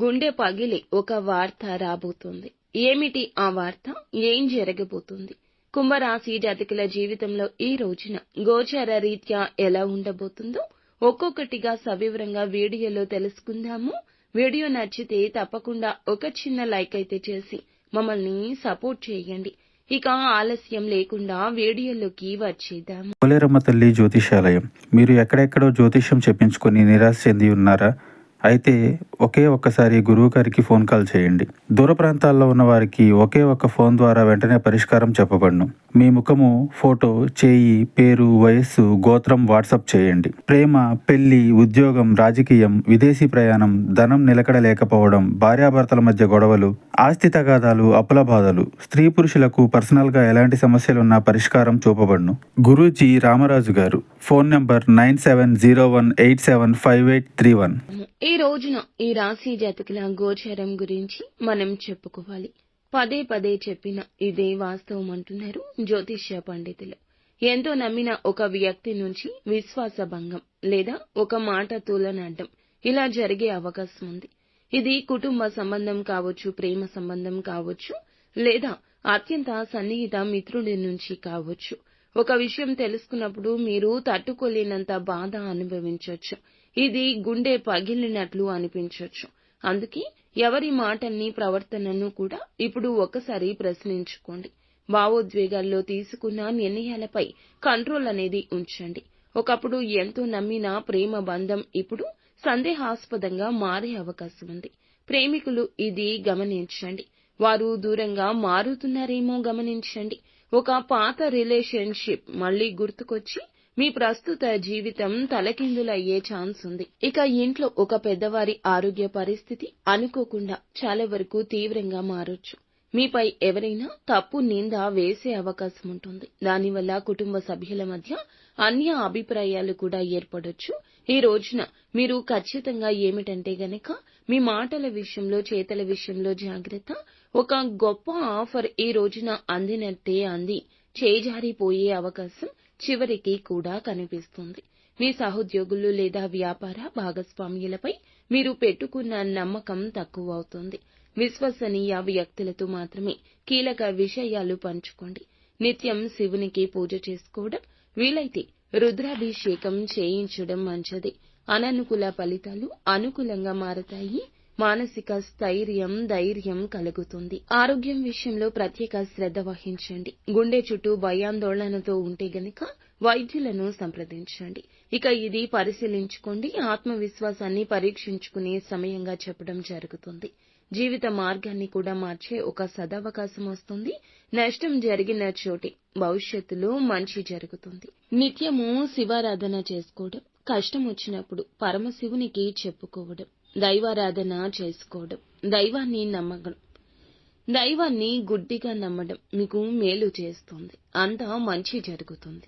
గుండె పగిలి ఒక వార్త రాబోతోంది. ఏమిటి ఆ వార్త? ఏం జరగబోతుంది? కుంభరాశి జాతకుల జీవితంలో ఈ రోజున గోచార రీత్యా ఎలా ఉండబోతుందో ఒక్కొక్కటిగా సవివరంగా వీడియోలో తెలుసుకుందాము. వీడియో నచ్చితే తప్పకుండా ఒక చిన్న లైక్ అయితే చేసి మమ్మల్ని సపోర్ట్ చేయండి. ఇక ఆలస్యం లేకుండా వీడియోలోకి వచ్చేద్దాం. పోలేరమ్మ తల్లి జ్యోతిషాలయం. మీరు ఎక్కడెక్కడో జ్యోతిష్యం చెప్పించుకొని నిరాశ చెంది ఉన్నారా? అయితే ఒక్కసారి గురువు గారికి ఫోన్ కాల్ చేయండి. దూర ప్రాంతాల్లో ఉన్న వారికి ఒకే ఒక్క ఫోన్ ద్వారా వెంటనే పరిష్కారం చెప్పబడును. మీ ముఖము, ఫోటో, చేయి, పేరు, వయస్సు, గోత్రం వాట్సాప్ చేయండి. ప్రేమ, పెళ్లి, ఉద్యోగం, రాజకీయం, విదేశీ ప్రయాణం, ధనం నిలకడ లేకపోవడం, భార్యాభర్తల మధ్య గొడవలు, ఆస్తి తగాదాలు, అప్పుల బాధలు, స్త్రీ పురుషులకు పర్సనల్ గా ఎలాంటి సమస్యలున్నా పరిష్కారం చూపబడును. గురూజీ రామరాజు గారు. Phone number 9701875831. ఈ రోజున ఈ రాశి జాతకుల గోచారం గురించి మనం చెప్పుకోవాలి. పదే పదే చెప్పిన ఇదే వాస్తవం అంటున్నారు జ్యోతిష్య పండితులు. ఎంతో నమ్మిన ఒక వ్యక్తి నుంచి విశ్వాస భంగం లేదా ఒక మాట తూలనాడడం ఇలా జరిగే అవకాశం ఉంది. ఇది కుటుంబ సంబంధం కావచ్చు, ప్రేమ సంబంధం కావచ్చు, లేదా అత్యంత సన్నిహిత మిత్రుడి నుంచి కావచ్చు. ఒక విషయం తెలుసుకున్నప్పుడు మీరు తట్టుకోలేనంత బాధ అనుభవించవచ్చు. ఇది గుండె పగిలినట్లు అనిపించవచ్చు. అందుకే ఎవరి మాటల్ని, ప్రవర్తనను కూడా ఇప్పుడు ఒక్కసారి ప్రశ్నించుకోండి. భావోద్వేగాల్లో తీసుకున్న నిర్ణయాలపై కంట్రోల్ అనేది ఉంచండి. ఒకప్పుడు ఎంతో నమ్మిన ప్రేమ బంధం ఇప్పుడు సందేహాస్పదంగా మారే అవకాశం ఉంది. ప్రేమికులు ఇది గమనించండి. వారు దూరంగా మారుతున్నారేమో గమనించండి. ఒక పాత రిలేషన్షిప్ మళ్లీ గుర్తుకొచ్చి మీ ప్రస్తుత జీవితం తలకిందులయ్యే ఛాన్స్ ఉంది. ఇక ఇంట్లో ఒక పెద్దవారి ఆరోగ్య పరిస్థితి అనుకోకుండా చాలా వరకు తీవ్రంగా మారొచ్చు. మీపై ఎవరైనా తప్పు నింద వేసే అవకాశం ఉంటుంది. దానివల్ల కుటుంబ సభ్యుల మధ్య అన్య అభిప్రాయాలు కూడా ఏర్పడొచ్చు. ఈ రోజున మీరు ఖచ్చితంగా ఏమిటంటే గనక మీ మాటల విషయంలో, చేతల విషయంలో జాగ్రత్త. ఒక గొప్ప ఆఫర్ ఈ రోజున అందినట్టే అంది చేజారిపోయే అవకాశం చివరికి కూడా కనిపిస్తుంది. మీ సహోద్యోగులు లేదా వ్యాపార భాగస్వామ్యులపై మీరు పెట్టుకున్న నమ్మకం తక్కువ అవుతుంది. విశ్వసనీయ వ్యక్తులతో మాత్రమే కీలక విషయాలు పంచుకోండి. నిత్యం శివునికి పూజ చేసుకోవడం, వీలైతే రుద్రాభిషేకం చేయించడం మంచిది. అననుకూల ఫలితాలు అనుకూలంగా మారతాయి. మానసిక స్థైర్యం, ధైర్యం కలుగుతుంది. ఆరోగ్యం విషయంలో ప్రత్యేక శ్రద్ధ వహించండి. గుండె చుట్టూ భయాందోళనతో ఉంటే గనక వైద్యులను సంప్రదించండి. ఇక ఇది పరిశీలించుకోండి. ఆత్మవిశ్వాసాన్ని పరీక్షించుకునే సమయంగా చెప్పడం జరుగుతుంది. జీవిత మార్గాన్ని కూడా మార్చే ఒక సదవకాశం వస్తుంది. నష్టం జరిగిన చోటే భవిష్యత్తులో మంచి జరుగుతుంది. నిత్యము శివారాధన చేసుకోవడం, కష్టం వచ్చినప్పుడు పరమశివునికి చెప్పుకోవడం, దైవారాధన చేసుకోవడం, దైవాన్ని గుడ్డిగా నమ్మడం మీకు మేలు చేస్తుంది. అంతా మంచి జరుగుతుంది.